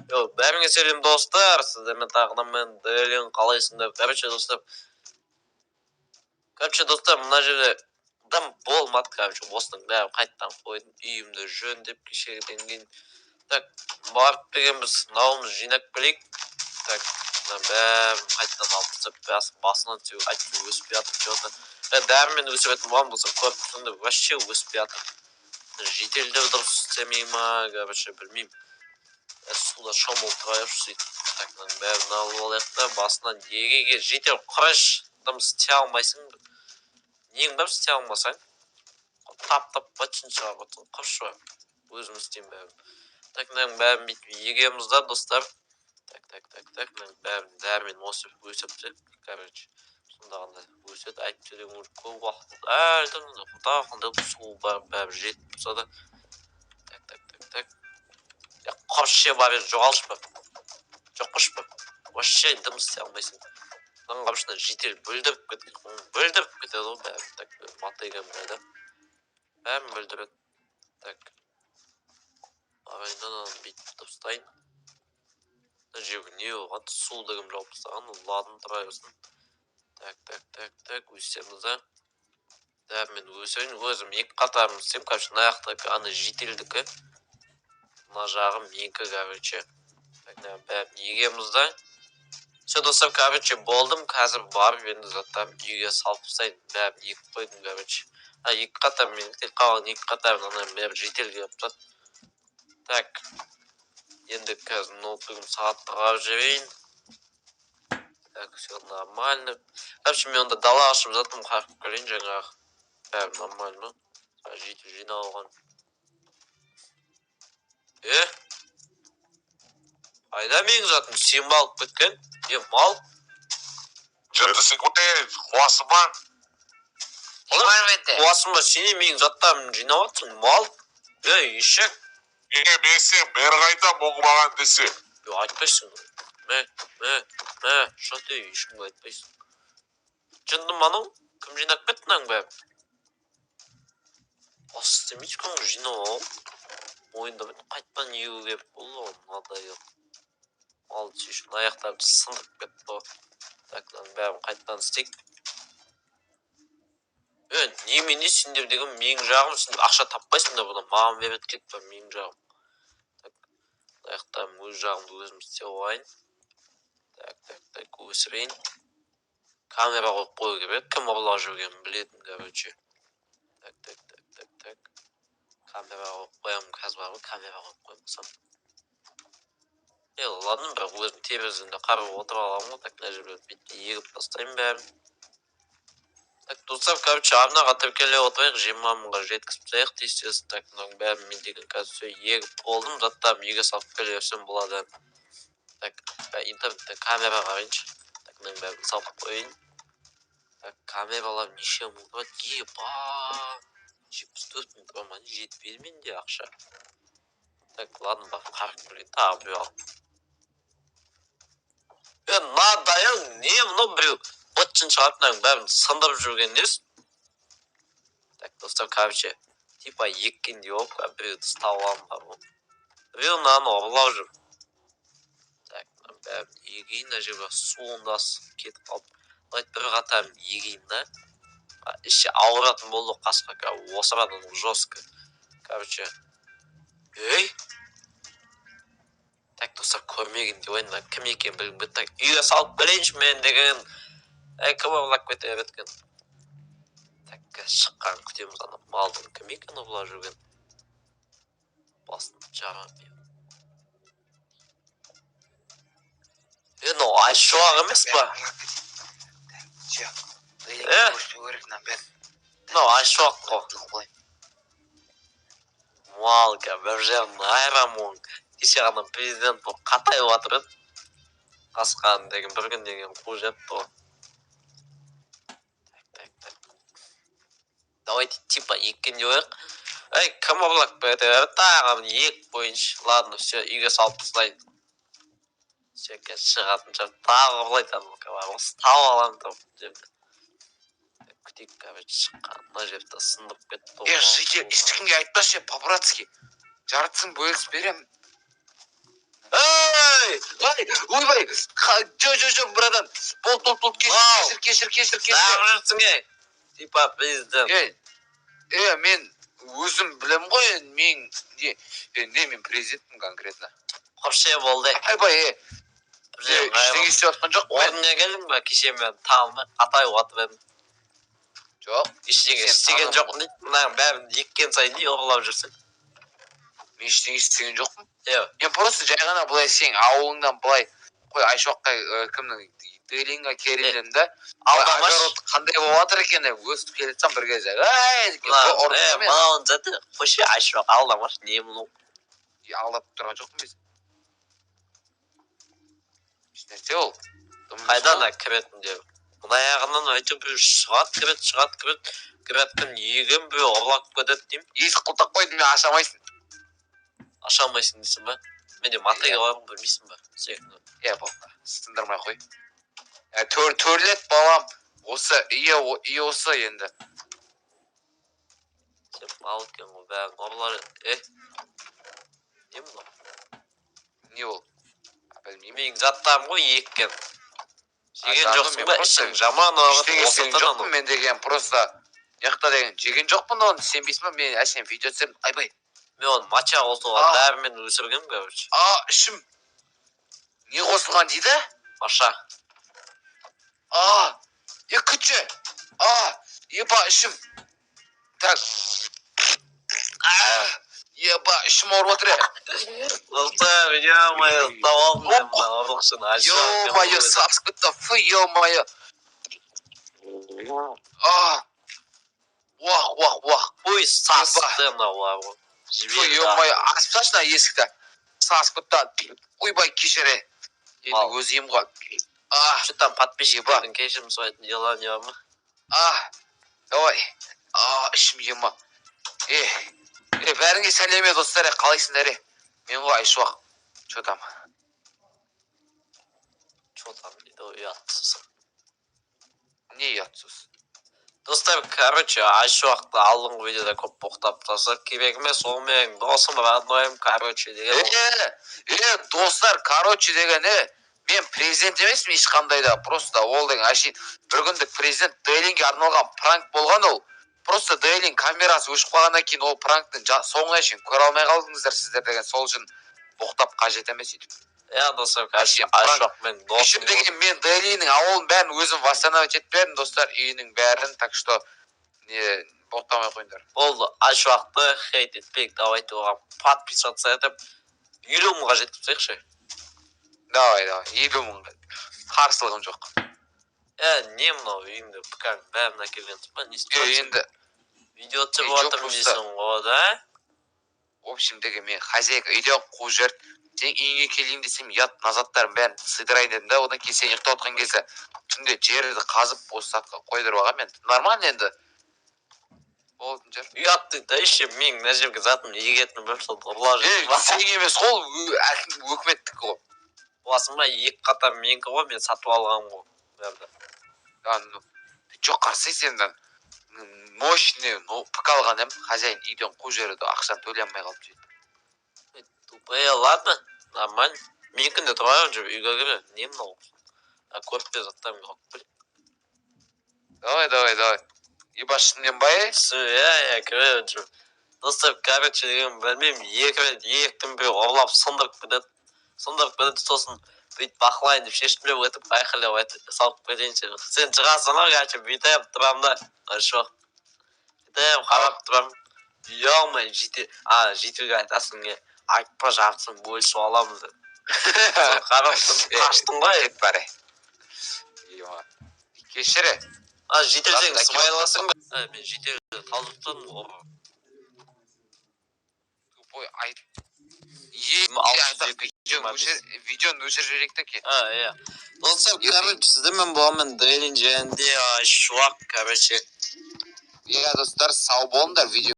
Yo, бәріңе сәлем достар, сіздермен тағы мен Дәлен қалайсыңдар? Короче, достар, мына жерде дым болмады, короче, осының бәрін қайттан қойдым, үйімді жөндеп кешегіден кейін. Так, барып дегенбіз, мынауымыз жинап келейік. Так, мына бәрін қайттан алып тастап, басынан түсіп, әйтеуір өсіп жатыр, что-то. Дәрімен өсіретін болам болса, көріп тұрсаңдар, вообще өсіп жатыр. Жителдер дұрыс істемей ма, короче, білмеймін. Суда шомылып тұрайық сөйтіп. Так, мынаның бәрін алып алайық та, басынан егеге жител құраш, дым істей алмайсың. Нең бар істей алмасаң? Тап-тап бачын шығарып отырсың, құршы. Өзім істеймін бәрін. Так, мынаның бәрін бүйтіп егеміз да, достар. Так, мынаның бәрін дәрмен өсіпті, короче. Сондағында өседі, әйтпесе де көп уақыт әлдің құдағында су бәрі жетіп тұрса да. Так. Құршы бар еді, жоғалшы ба? Жоқ қыш ба? Вообще дым істей алмайсың. Мынаның қамшына жител бүлдіріп кетеді ғой бәрін. Так, матайға мынайда. Бәрін бүлдіреді. Так. Ағайындан бүйтіп тастайын. Мына жерге не болған? Судығым жауып тастаған, ладын тұра берсін. Так, өсеміз да. Дәрмен өсейін, өзім екі қатарым істеймін. Короче, мына жақтағы ана жителдікі. Мына жағым менікі, короче. Так, бәрін егеміз да. Все, достар, короче, болдым. Қазір барып енді заттарым үйге салып тастайын. Бәрін егіп қойдым, короче. Екі қатар мен қалған екі қатарын ана бәрі жителге келіп жатыр. Так. Енді қазір ноутбугім сағатты қарап жіберейін. Так, все нормально. Короче, мен онда дала ашып жатырмын, қарап көрейін жаңағы. Бәрі нормально. Жител жиналған. Қайда менің затым сен алып кеткен? Мал? Что-то секундер, қуасың ба? Қуасың ба? Сен менің заттарым жинап жатсың, мал? Ешек? Мен сен бері қайда мұңбаған десе. Айтпайсың. Что ты ешкімге айтпайсың? Жындым анау? Кім жинап кетті мынаның бәрін? Істемейді кім жинау? Ойында қайтпан егу кеп болды ғой, мынадай жоқ. Мал шешім аяқтарым сындырып кетті ғой. Так, мынаның бәрін қайтпан істейік. Немене сендер деген менің жағым, сендер ақша таппайсыңдар бұдан, маған береді кетпе менің жағым. Так, аяқтарым өз жағымды өзім істей қойын. Так, өсірейін. Камера қойып қою керек, кім ұрлап жүргенін білетін, короче. Так. Камера қойып қоямын, қазір бар ғой, камера қойып қоймасам. Ладно, бірақ өзім тереземде қарап отырып аламын ғой. Так, мына жерде егіп тастаймын бәрін. Так, достар, короче, арнаға тіркеле отырайық, 20 мыңға жеткізіп тастайық дейсіз. Так, мынаның бәрін мен деген қазір егіп болдым, заттарым үйге салып келе берсем болады. Так, интернетте камера қарайыншы. Так, мынаның бәрін салып қойын. Так, камералар неше мың тұрады? Еба! 74 мың тұрман, жетпейді менде ақша. Так, ладно, бақ, қарып көрейін, тағы біреу алып. Надайың, не мұны біреу? Отчын шығарып, мынаның бәрін сындырып жүрген несі? Так, достар, короче, типа еккендей болып, біреуді ұстап аламын бар ғой. Біреу мынаны ұрлап жүр. Так, мынаның бәрін егейін, әжеге суындасы кетіп қалып. Бір қатарын егейін да. Іші ауыратын болды қасқа, осырадан жестко. Короче, Так, достар, көрмеген де ойын, кім екен білгім бет. Так, үйге салып білейінші мен деген. Кім ұрлап кете беткен. Так, шыққан күтеміз ана малдың кім екен ұрлап жүрген. Басын жағам. Мынау айшуақ емес па? Мынау айшуақ қой. Малға бір жерін айрамуын. Кеше ғана президент болып қатайып жатыр еді. Қасқан деген бір күн деген қу жетті ғой. Так. Давайте типа еккен де ойық. Кім ұрлап кете берді? Тағам ек бойынша. Ладно, все, үйге салып тастайын. Все, шығатын шығар. Тағы ұрлайтын. Осы тау аламын деп. Күтейік, короче, шыққан. Мына жерді сындырып кетті. Жеке, ешкімге айтпашы, по-братски. Жартысын бөлісіп берем. ойбай. Жо, братан. Бол, кешір. Сағырсың типа президент. Мен өзім білем ғой, мен мен президентпін конкретно. Қопше болды. Айбай, ештеңе істеп жатқан жоқ мен. Орнына келдің ба? Кеше мен таңғы атай отыр едім. Жоқ. Ештеңе істеген жоқпын дейді. Мына бәрін еккен сайын не ұғылап жүрсің? Мен ештеңе істеген жоқпын. Мен просто жай ғана былай сен ауылыңнан былай қой Айшуаққа кімнің Делинға керілдім да. Алдамаш. Қандай болып жатыр екен деп өстіп келе жатсам бір кезде. Мынауын заты қойшы Айшуақ алдамаш. Не мұны? Алдап тұрған жоқпын біз. Ешнәрсе ол. Қайдан кіретін деп. Мына аяғынан өйтіп шығады. Кіретін егін бір ұрлап кетеді деймін. Есік құлтақ қойдым, мен ашамайсың. Ашамайсың дейсің ба? Менде матайға барым білмейсің ба? Болды. Сындырмай қой. Төрлет балам. Осы үй осы енді. Сен мал екен ғой бәрін ұрлар. Не бұл? Не ол? Білмеймін. Менің заттарым ғой еккен. Жеген жоқсың ба? Ішің жаман ештеңе істеген жоқпын мен деген. Просто яқта деген жеген жоқпын оны. Сенбейсің ба? Мен әшейін видео түсірдім. Айбай. Мен оны матча қосуға бәрімен өсіргенмін, короче. Ішім. Не қосылған дейді? Маша. Күтші. Еба, ішім. Так. Еба, ішім ауырып отыр. Достар, ё-моё, ұстап алдым мен мына ұрлықшыны. Ё-моё, сасып кетті. Фу, ё-моё. Уақ. Ой, сасықты мынау ғой. Фу, ё-моё, асып тасташы мына есікті. Сасып кетті. Ойбай, кешіре. Енді өз үйім ғой. Что-то подписчиктердің кешірім сұрайтын делание бар ма? Давай. Ішім ема. Бәріңе сәлеме достар, қалайсыңдар? Мен ғой Айшуақ. Что там дейді, ұятсыз. Не ұятсыз? Достар, короче, Айшуақты алдыңғы видеода көп боқтап тастап керек емес, ол менің досым, родноем, короче деген. Достар, короче деген, мен президент емеспін ешқандай да. Просто ол деген әшейін бір күндік президент Дейлинге арналған пранк болған ол. Просто Дейлин камерасы өшіп қалғаннан кейін ол пранктың соңына шейін көре алмай қалдыңыздар сіздер деген, сол үшін боқтап қажет емес етіп. Достар, Айшуақ мен досым. Үшін деген мен Дейлиннің ауылын бәрін өзім восстановить етіп бердім, достар, үйінің бәрін, так что боқтамай қойыңдар. Болды, Айшуақты хейт етпейік, давайте оған подписаться етіп 50 мыңға жеткізсекші. Давай, 50 мыңға. Қарсылығым жоқ. Не мынау үйіңді пікірін бәрін әкелгенсің ба? Енді видео түсіріп отырмын дейсің ғой, да? В общем, деген мен хозяйка үйден қуып жіберді. Сен үйіңе келейін десем, ят назаттарын бәрін сыдырайын дедім да, одан кейін сен ұйықтап отқан кезде түнде жерді қазып осы сатқа қойдырып алған мен. Нормально енді. Болдың жер. Ұятты да еще менің мына жерге затын егетін бөлсін ұрлап жүрсің. Сен емес қол, өкіметтікі ғой. Боласың ба, екі қатар менікі ғой, мен сатып алғанмын ғой. Ты че қарсайсың енді? Мощный пік алған ем, хозяин үйден қуып жіберді, ақшаны төлей алмай қалып жейді. Ладно, нормально. Менікінде тұрайын жүр, үйге кіре. Не мынау? Көріппе заттарым қалып біл. Давай. Ебашыңнен бай? Кіре жүр. Достар, короче деген білмеймін, ектің бір орлап сындырып кетеді, сосын бүйтіп бақылайын деп шешімлеп өтіп, айқайлап салып кетейінші. Сен шығасың ғой, короче, бүйтіп тұрам да, Айшуақ. Бүйтіп қарап тұрам. Ё-моё, жетуге айтасың, айтпа жартысын бөлісіп аламыз деп. Қарап тұрым, қаштың ғой. Кет бәрі. Кешірі. Жетелсең смайласың ба? Мен жетелді талдықтан ғой. Тупой айт. Видеоны өшір жіберекті ке. Достар, короче, сіздермен боламын Дейлин жайында Айшуақ, короче. Достар, сау болыңдар видео.